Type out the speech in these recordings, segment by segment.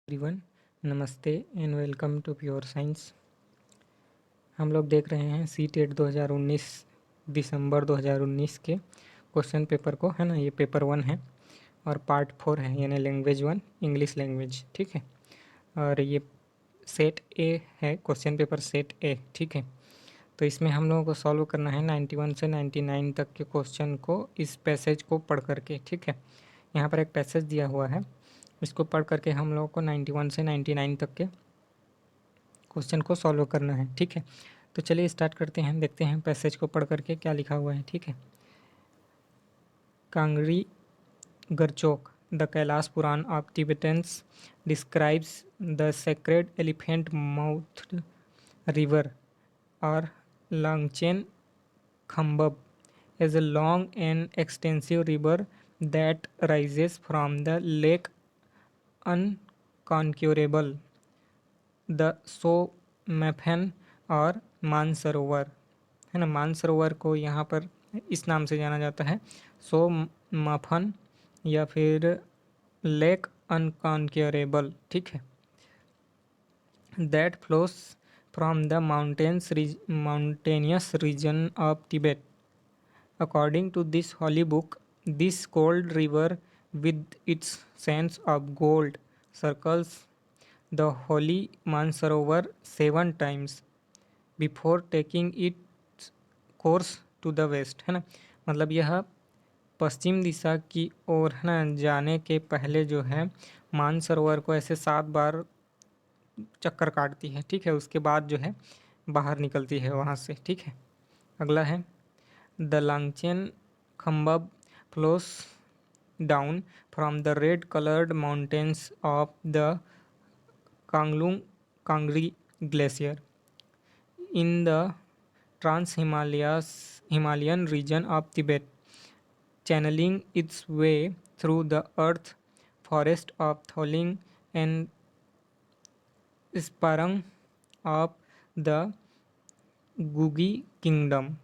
Everyone, नमस्ते and welcome to pure science. हम लोग देख रहे हैं सी टेट 2019 दिसंबर 2019 के क्वेश्चन पेपर को, है ना। ये पेपर 1 है और पार्ट 4 है, यानी लैंग्वेज 1 इंग्लिश लैंग्वेज, ठीक है। और ये सेट ए है, क्वेश्चन पेपर सेट ए, ठीक है। तो इसमें हम लोगों को सॉल्व करना है 91 से 99 तक के क्वेश्चन को इस पैसेज को पढ़ करके, ठीक है। यहाँ पर एक पैसेज दिया हुआ है, इसको पढ़ करके हम लोगों को 91 से 99 तक के क्वेश्चन को सॉल्व करना है, ठीक है। तो चलिए स्टार्ट करते हैं, देखते हैं पैसेज को पढ़ करके क्या लिखा हुआ है, ठीक है। Kangri Garchok the Kailash Purana of Tibetans describes the sacred elephant mouthed river और Langchen खम्बब is a long and extensive river that rises from the lake unconquerable, the सोमैफन और मानसरोवर, है ना। मानसरोवर को यहाँ पर इस नाम से जाना जाता है, सोमैफन या फिर लेक अनकॉन्क्योरेबल, ठीक है। That flows from the mountainous region of Tibet. According to this holy book, this cold river, with its sands of gold, circles the holy Mansarovar 7 times before taking its course to the west, है ना। मतलब यह पश्चिम दिशा की ओर, है ना, जाने के पहले जो है मानसरोवर को ऐसे 7 बार चक्कर काटती है, ठीक है। उसके बाद जो है बाहर निकलती है वहाँ से, ठीक है। अगला है the लांगचेन खम्बब flows down from the red colored mountains of the Kanglung Kangri Glacier in the Himalayan region of Tibet, channeling its way through the earth forest of Tholing and Sparang of the Gugi kingdom.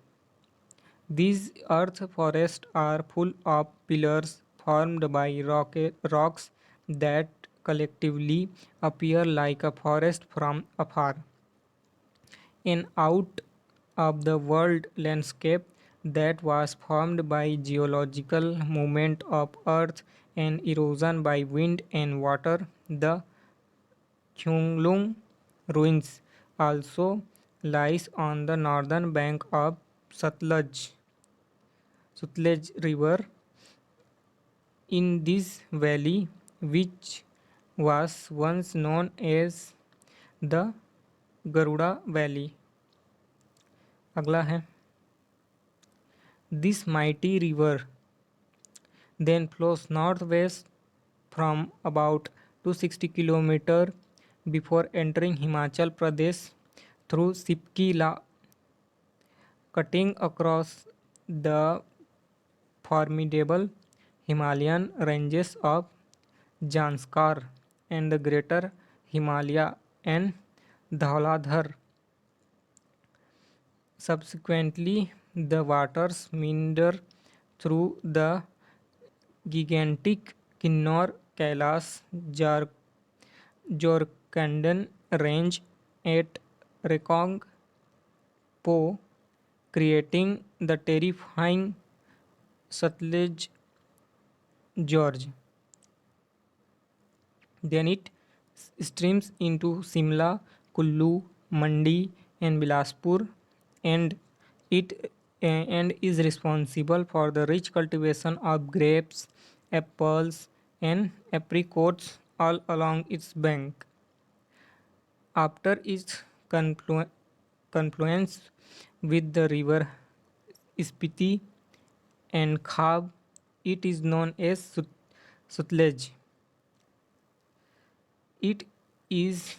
These earth forests are full of pillars formed by rocks that collectively appear like a forest from afar. An out of the world landscape that was formed by geological movement of earth and erosion by wind and water. The Kyunglung ruins also lies on the northern bank of Sutlej River. In this valley, which was once known as the Garuda Valley. अगला है This mighty river then flows northwest from about 260 km before entering Himachal Pradesh through Sipkila, cutting across the formidable Himalayan ranges of Janskar and the Greater Himalaya and Dhauladhar. Subsequently, the waters meander through the gigantic Kinnor Kailash Jharkhand range at Rekong Po, creating the terrifying Sutlej Gorge. Then it streams into Simla, Kullu, Mandi, and Bilaspur, and it and is responsible for the rich cultivation of grapes, apples, and apricots all along its bank. After its confluence with the river Spiti and Khab, it is known as Sutlej. It is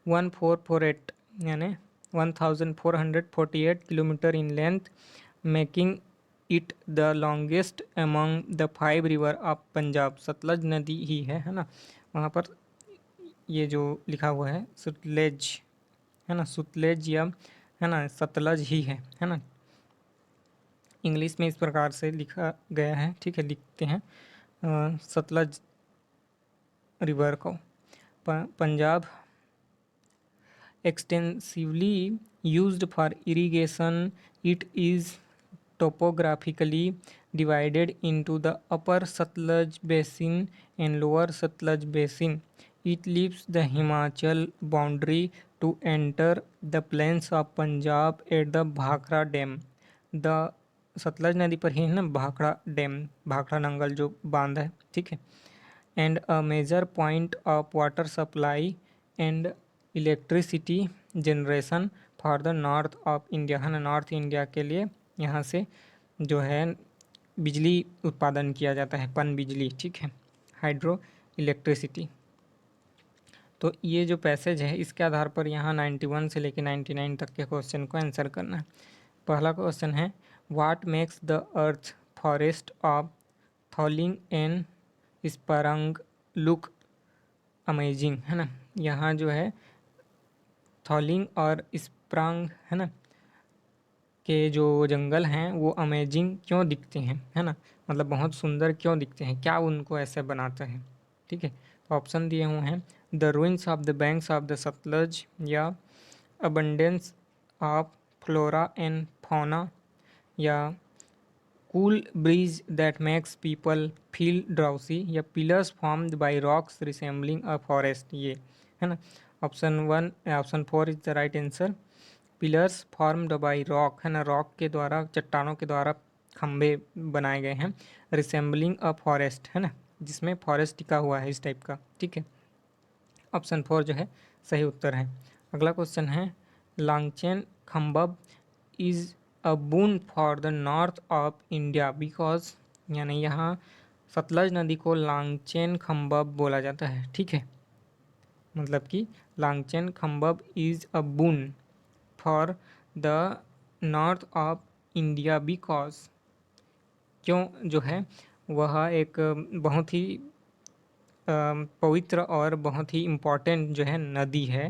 1448 यानी 1448 kilometre in length, making it the longest among the 5 river of Punjab. Sutlej नदी ही है ना। वहाँ पर ये जो लिखा हुआ है सुतलेज, है ना, सुतलेज या है ना सतलज ही है ना। इंग्लिश में इस प्रकार से लिखा गया है, ठीक है। लिखते हैं सतलज रिवर को। Punjab extensively used for irrigation. It is topographically divided into the upper Satluj basin and lower Satluj basin. It leaves the Himachal boundary to enter the plains of Punjab at the Bhakra Dam. The Sutlej नदी पर ही है ना Bhakra dam, Bhakra Nangal जो बांध है, ठीक है, and a major point of water supply and electricity generation for the north of India, है ना, नॉर्थ इंडिया के लिए यहाँ से जो है बिजली उत्पादन किया जाता है, पन बिजली, ठीक है, हाइड्रो इलेक्ट्रिसिटी। तो ये जो पैसेज है इसके आधार पर यहाँ 91 से लेकर 99 तक के क्वेश्चन को आंसर करना है। पहला क्वेश्चन है what makes the earth forest of Tholing and Tsaparang look amazing, है ना, यहाँ जो है थॉलिंग और स्प्रंग, है ना, के जो जंगल हैं वो अमेजिंग क्यों दिखते हैं, है ना, मतलब बहुत सुंदर क्यों दिखते हैं, क्या उनको ऐसे बनाता है, ठीक है। तो ऑप्शन दिए हुए हैं the ruins of the banks of the Sutlej, या abundance of flora and fauna, या cool breeze that makes people feel drowsy, या pillars formed by rocks resembling a forest, ये है ना। Option 4 is the right answer. Pillars formed by rock, है ना, rock के द्वारा, चट्टानों के द्वारा खंभे बनाए गए हैं, रिसेंबलिंग अ फॉरेस्ट, है ना, जिसमें फॉरेस्ट टिका हुआ है इस टाइप का, ठीक है। ऑप्शन 4 जो है सही उत्तर है। अगला क्वेश्चन है Langchen Khambab is a boon for the north of India because, यानी यहाँ सतलज नदी को लांगचेन खम्बब बोला जाता है, ठीक है, मतलब कि Langchen Khambab is a boon for the north of India because, क्यों जो है वह एक बहुत ही पवित्र और बहुत ही इम्पॉर्टेंट जो है नदी है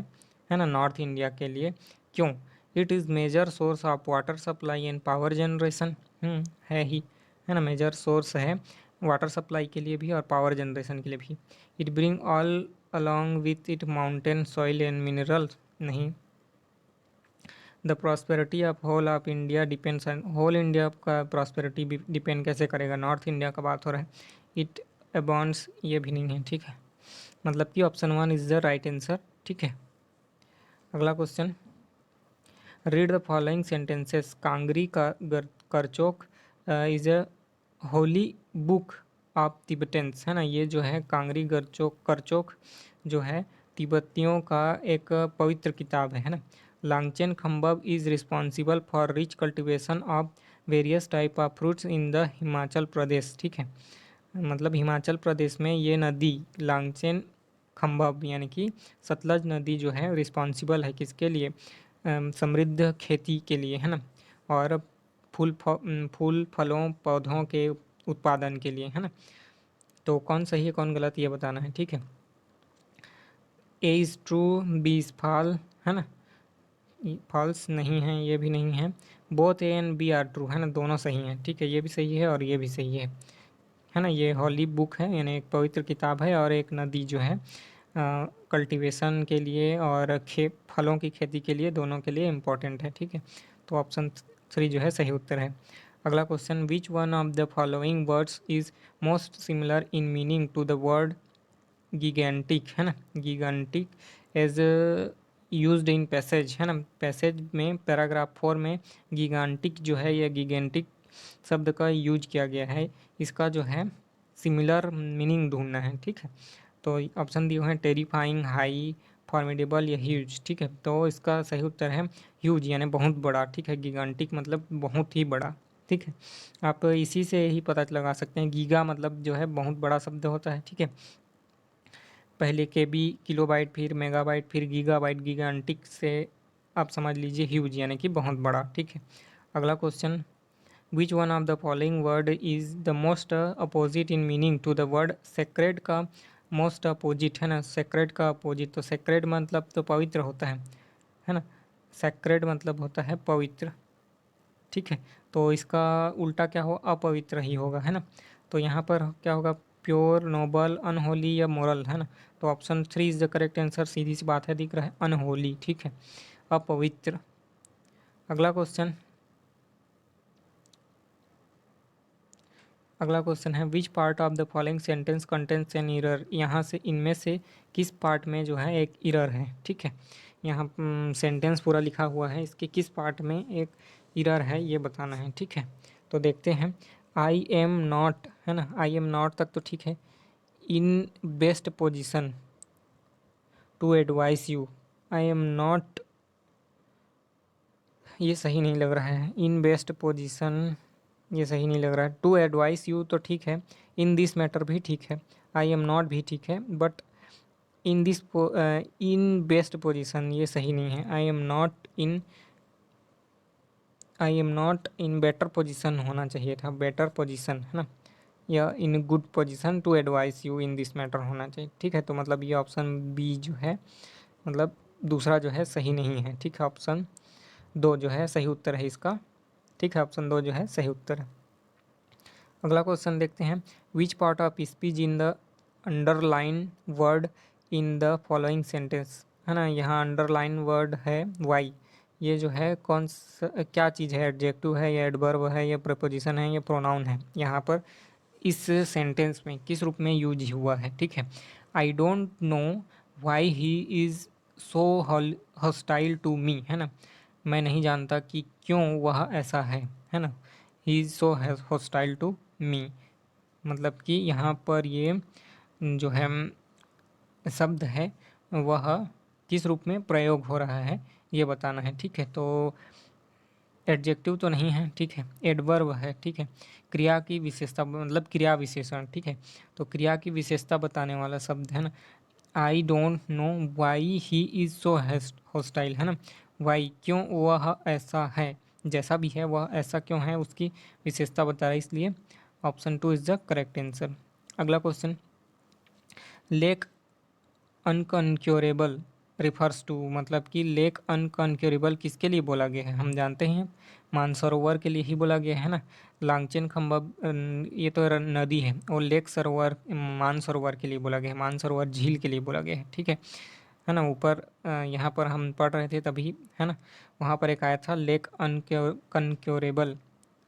ना, नॉर्थ इंडिया के लिए। क्यों? It is major source of water supply and power generation, है ही, है ना, मेजर सोर्स है वाटर सप्लाई के लिए भी और पावर जनरेशन के लिए भी। It bring all along with it mountain soil and minerals, नहीं। The prosperity of whole of India depends on, whole India का प्रॉस्पेरिटी भी डिपेंड कैसे करेगा, नॉर्थ इंडिया का बात हो रहा है। इट अबाउंड्स, ये भी नहीं है, ठीक है, मतलब कि option 1 is the right answer, ठीक है। अगला question, read the following sentences. कांगरी का करचोक is a holy book of Tibetans, है ना, ये जो है कांगरी करचोक जो है तिब्बतियों का एक पवित्र किताब है ना। Langchen Khambab is responsible for rich cultivation of various type of fruits in the Himachal Pradesh, ठीक है, मतलब हिमाचल प्रदेश में ये नदी लांगचेन खम्बब यानी कि सतलज नदी जो है रिस्पॉन्सिबल है किसके लिए, समृद्ध खेती के लिए, है ना, और फूल फलों पौधों के उत्पादन के लिए, है ना। तो कौन सही है कौन गलत ये बताना है, ठीक है। A is true, B is fall, है ना, फॉल्स नहीं है, ये भी नहीं है। Both A and B are true, है ना, दोनों सही हैं, ठीक है, ये भी सही है और ये भी सही है ना। ये होली बुक है यानी एक पवित्र किताब है और एक नदी जो है कल्टीवेशन के लिए और फलों की खेती के लिए, दोनों के लिए इम्पोर्टेंट है, ठीक है। तो ऑप्शन 3 जो है सही उत्तर है। अगला question, which one of the following words is most similar in meaning to the word gigantic, है ना, gigantic as used in passage, है ना, पैसेज में पैराग्राफ 4 में गिगांटिक जो है, यह गिगेंटिक शब्द का यूज किया गया है, इसका जो है सिमिलर मीनिंग ढूंढना है, ठीक है। तो ऑप्शन दिए हुए हैं टेरिफाइंग, हाई, फॉर्मिडेबल या ह्यूज, ठीक है। तो इसका सही उत्तर है ह्यूज यानी बहुत बड़ा, ठीक है, गिगांटिक मतलब बहुत ही बड़ा, ठीक है। आप इसी से ही पता लगा सकते हैं, गीगा मतलब जो है बहुत बड़ा शब्द होता है, ठीक है। पहले केबी किलोबाइट, फिर मेगाबाइट, फिर गीगाबाइट, गीगांटिक से आप समझ लीजिए ह्यूज यानी कि बहुत बड़ा, ठीक है। अगला question, which one of the following word is the most opposite in meaning to the word sacred का मोस्ट अपोजिट, है ना, सेक्रेड का अपोजिट, तो सेक्रेड मतलब तो पवित्र होता है ना, सेक्रेड मतलब होता है पवित्र, ठीक है। तो इसका उल्टा क्या हो, अपवित्र ही होगा, है ना। तो यहाँ पर क्या होगा, प्योर, नोबल, अनहोली या मोरल, है ना। तो option 3 is the correct answer. सीधी सी बात है, दिख रहा है अनहोली, ठीक है, अपवित्र। अगला क्वेश्चन, अगला क्वेश्चन है which part of the following sentence contains an error. यहाँ से इनमें से किस पार्ट में जो है एक एरर है, ठीक है। यहाँ सेंटेंस पूरा लिखा हुआ है, इसके किस पार्ट में एक एरर है ये बताना है, ठीक है। तो देखते हैं, आई एम नॉट, है ना, आई एम नॉट तक तो ठीक है। In best position to advise you, I am not, ये सही नहीं लग रहा है। इन बेस्ट पोजीशन, ये सही नहीं लग रहा है। टू एडवाइस यू तो ठीक है, इन दिस मैटर भी ठीक है, आई एम नॉट भी ठीक है, but in this in best position ये सही नहीं है। I am not in better position होना चाहिए था, बेटर पोजीशन, है ना, या in good position to advise you in this matter होना चाहिए, ठीक है। तो मतलब ये ऑप्शन बी जो है, मतलब दूसरा जो है सही नहीं है, ठीक है। ऑप्शन 2 जो है सही उत्तर है इसका, ठीक है, ऑप्शन 2 जो है सही उत्तर है। अगला क्वेश्चन देखते हैं, which part of speech in the underline word in the following sentence, है ना, यहाँ अंडरलाइन वर्ड है वाई, ये जो है कौन सा क्या चीज़ है, एडजेक्टिव है या एडवर्ब है या प्रपोजिशन है या प्रोनाउन है, यहाँ पर इस सेंटेंस में किस रूप में यूज हुआ है, ठीक है। I don't know why he is so hostile to me, है ना, मैं नहीं जानता कि क्यों वह ऐसा है ना। He is so hostile to me, मतलब कि यहाँ पर ये जो है शब्द है वह किस रूप में प्रयोग हो रहा है ये बताना है, ठीक है। तो एडजेक्टिव तो नहीं है, ठीक है, एडवर्ब है, ठीक है। क्रिया की विशेषता मतलब क्रिया विशेषण, ठीक है। तो क्रिया की विशेषता बताने वाला शब्द है ना, आई don't know why he is so hostile, है ना, वाई क्यों वह ऐसा है, जैसा भी है वह ऐसा क्यों है, उसकी विशेषता बता रहा है, इसलिए option 2 is the correct answer. अगला क्वेश्चन, लेक अनकनक्योरेबल रिफर्स टू, मतलब कि लेक अनकनक्योरेबल किसके लिए बोला गया है, हम जानते हैं मानसरोवर के लिए ही बोला गया है ना। लांगचेन खंबा ये तो नदी है, और लेक सरोवर मानसरोवर के लिए बोला गया है, मानसरोवर झील के लिए बोला गया है, ठीक है ना। ऊपर यहाँ पर हम पढ़ रहे थे तभी, है ना, वहाँ पर एक आया था लेक अनकनक्योरेबल,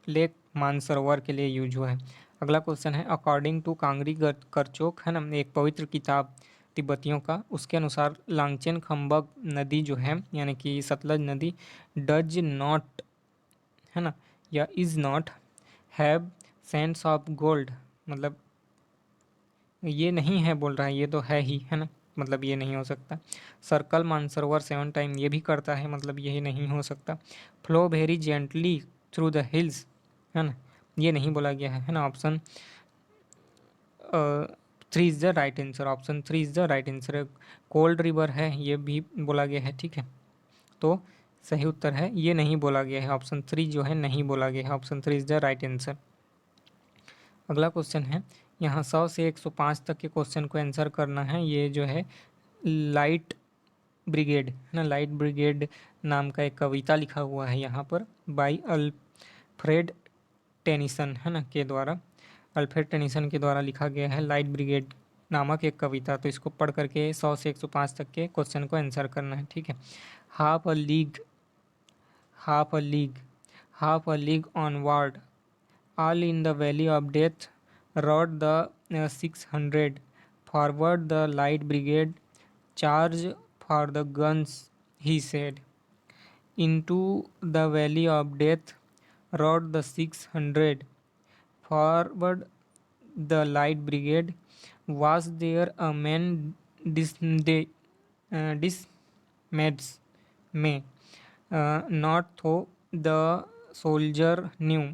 लेक मानसरोवर के लिए यूज हुआ है। अगला क्वेश्चन है, अकॉर्डिंग टू कांगरी करचोक, है ना, एक पवित्र किताब तिब्बतियों का, उसके अनुसार लांगचेन खंबक नदी जो है यानी कि सतलज नदी डज नॉट, है ना, या is not have cents of gold, मतलब ये नहीं है बोल रहा है, ये तो है ही, है ना, मतलब ये नहीं हो सकता। सर्कल मानसरोवर 7 टाइम, ये भी करता है, मतलब यही नहीं हो सकता। Flow very gently through the hills, है ना, ये नहीं बोला गया है ना। Option 3 is the right answer, option 3 is the right answer. Cold river है ये भी बोला गया है, ठीक है। तो सही उत्तर है, ये नहीं बोला गया है, ऑप्शन 3 जो है नहीं बोला गया है, option 3 is the right answer. अगला क्वेश्चन है, यहाँ 100 से 105 तक के क्वेश्चन को आंसर करना है। ये जो है लाइट ब्रिगेड, है ना, लाइट ब्रिगेड नाम का एक कविता लिखा हुआ है यहाँ पर बाई अल्फ्रेड टेनिसन, है ना, के द्वारा, अल्फ्रेड टेनिसन के द्वारा लिखा गया है लाइट ब्रिगेड नामक एक कविता। तो इसको पढ़ करके 100 से 105 तक के क्वेश्चन को आंसर करना है, ठीक है। Half a league, half a league, half a league onward, all in the valley of death rode the 600, forward the light brigade, charge for the guns, he said. Into the valley of death rode the 600, forward the light brigade. Was there a man dismayed? May not though the soldier knew.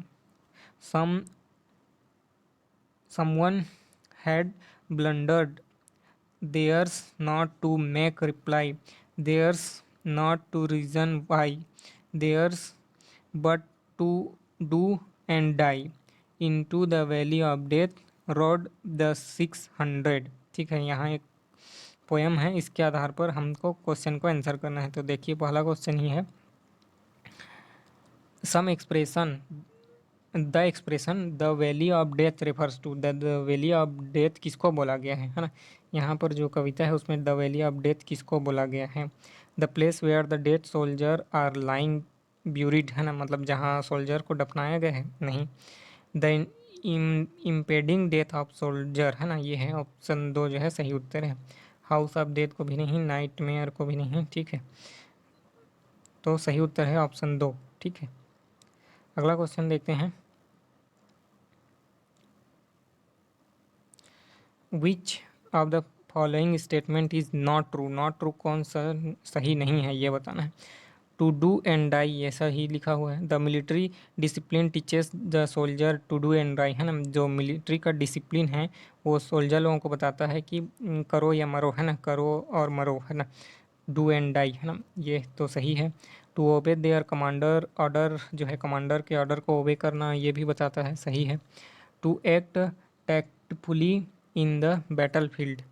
Some Someone had blundered. Theirs not to make reply, theirs not to reason why, theirs but to do and die. Into the valley of death rode the 600, ठीक है। यहाँ एक poem है, इसके आधार पर हमको question को answer करना है। तो देखिए पहला क्वेश्चन ही है, some expression, the expression the valley of death refers to, the valley of death किसको बोला गया है ना, यहाँ पर जो कविता है उसमें द वैली ऑफ डेथ किसको बोला गया है? The place where the dead soldier are lying buried, है ना, मतलब जहाँ सोल्जर को दफनाया गया है, नहीं। The impending death of soldier, है ना, ये है ऑप्शन 2 जो है सही उत्तर है। हाउस ऑफ डेथ को भी नहीं, नाइट मेयर को भी नहीं, ठीक है, तो सही उत्तर है ऑप्शन 2, ठीक है। अगला क्वेश्चन देखते हैं। विच of the following statement is not true? Not true कौन सा सही नहीं है ये बताना है। टू डू एंड डाई ऐसा ही लिखा हुआ है। The military discipline teaches the soldier to do and die, है ना, जो मिलिट्री का डिसिप्लिन है वो सोल्जर लोगों को बताता है कि करो या मरो, है ना, करो और मरो, है ना, डू एंड डाई, है ना, ये तो सही है। To obey there commander, order जो है कमांडर के ऑर्डर को ओबे करना, ये भी बताता है, सही है। To act tactfully in the battlefield,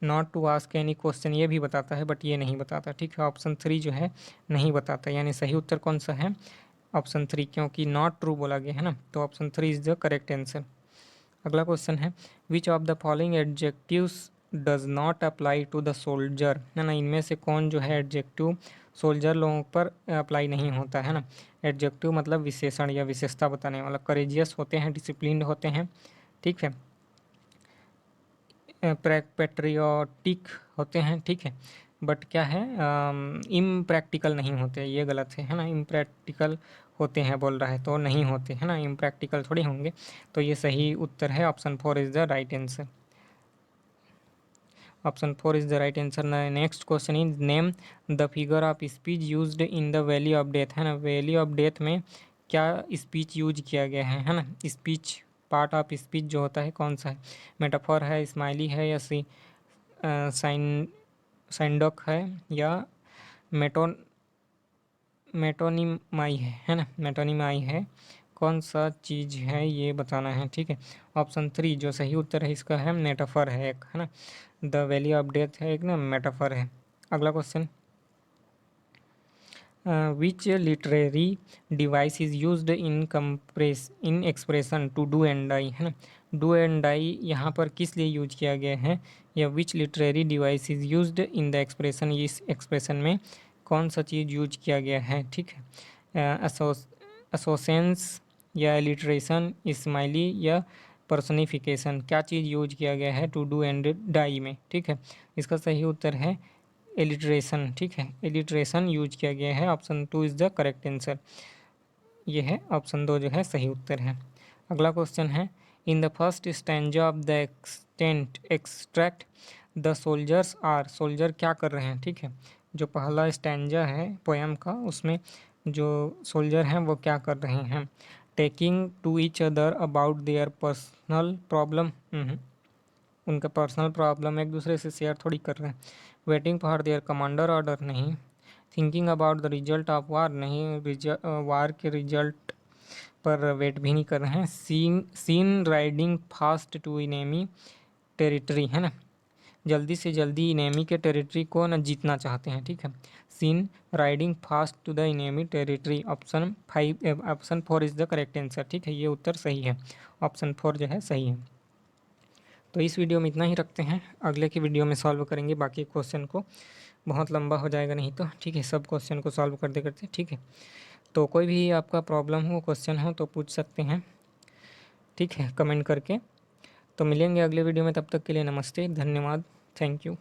not to ask any question, ये भी बताता है बट ये नहीं बताता, ठीक है। ऑप्शन 3 जो है नहीं बताता, यानी सही उत्तर कौन सा है? ऑप्शन 3, क्योंकि नॉट ट्रू बोला गया है ना, तो option 3 is the correct answer. अगला क्वेश्चन है which of the following adjectives does not apply to the soldier, है ना, इनमें से कौन जो है एडजेक्टिव सोल्जर लोगों पर अप्लाई नहीं होता, है ना। एडजेक्टिव मतलब विशेषण या विशेषता बताने वाला। करेजियस होते हैं, डिसिप्लिन्ड होते हैं, ठीक है, पेट्रियोटिक होते हैं, ठीक है, बट क्या है इम्प्रैक्टिकल नहीं होते, ये गलत है ना। इम्प्रैक्टिकल होते हैं बोल रहा है तो नहीं होते, है ना, इम्प्रैक्टिकल थोड़ी होंगे, तो ये सही उत्तर है। Option 4 is the right answer. Option 4 is the right answer. Next question is name the figure of speech used in the valley of death, है ना, वैली ऑफ डेथ में क्या स्पीच यूज किया गया है ना। स्पीच, पार्ट ऑफ स्पीच जो होता है कौन सा है? मेटाफर है, स्माइली है, या साइन साइंडोक है, या मेटोन मेटोनिमाई है ना, मेटोनिमाई है, कौन सा चीज़ है ये बताना है, ठीक है। ऑप्शन 3 जो सही उत्तर है इसका है मेटाफर है एक, है ना, द वैली ऑफ डेथ है एक ना, मेटाफर है। अगला question, which literary device is used in expression to do and die, है ना, डू एंड डाई यहाँ पर किस लिए यूज किया गया है, या विच literary device is used in the expression, इस एक्सप्रेशन में कौन सा चीज़ यूज किया गया है, ठीक है। एसोसेंस या एलिट्रेशन, स्माइली या पर्सनिफिकेशन, क्या चीज़ यूज किया गया है टू डू एंड डाई में, ठीक है। इसका सही उत्तर है एलिट्रेशन, ठीक है, एलिट्रेशन यूज किया गया है। Option 2 is the correct answer, ये है ऑप्शन 2 जो है सही उत्तर है। अगला क्वेश्चन है in the first stanza of the extract the soldiers are, soldier क्या कर रहे हैं, ठीक है, जो पहला स्टैंजा है पोएम का उसमें जो सोल्जर हैं वो क्या कर रहे हैं? Talking to each other about their personal problem, उनका पर्सनल प्रॉब्लम एक दूसरे से शेयर थोड़ी कर रहे हैं। Waiting for their commander order, नहीं। Thinking about the result of war, नहीं, वार के रिजल्ट पर वेट भी नहीं कर रहे हैं। Seen riding fast to enemy territory, है ना, जल्दी से जल्दी इनेमी के टेरिटरी को ना जीतना चाहते हैं, ठीक है। Seen riding fast to the enemy territory, option 4 is the correct answer, ठीक है, ये उत्तर सही है, ऑप्शन 4 जो है सही है। तो इस वीडियो में इतना ही रखते हैं, अगले की वीडियो में सॉल्व करेंगे बाकी क्वेश्चन को, बहुत लंबा हो जाएगा नहीं तो, ठीक है, सब क्वेश्चन को सॉल्व करते करते, ठीक है। तो कोई भी आपका प्रॉब्लम हो, क्वेश्चन हो तो पूछ सकते हैं, ठीक है, कमेंट करके। तो मिलेंगे अगले वीडियो में, तब तक के लिए नमस्ते, धन्यवाद, थैंक यू।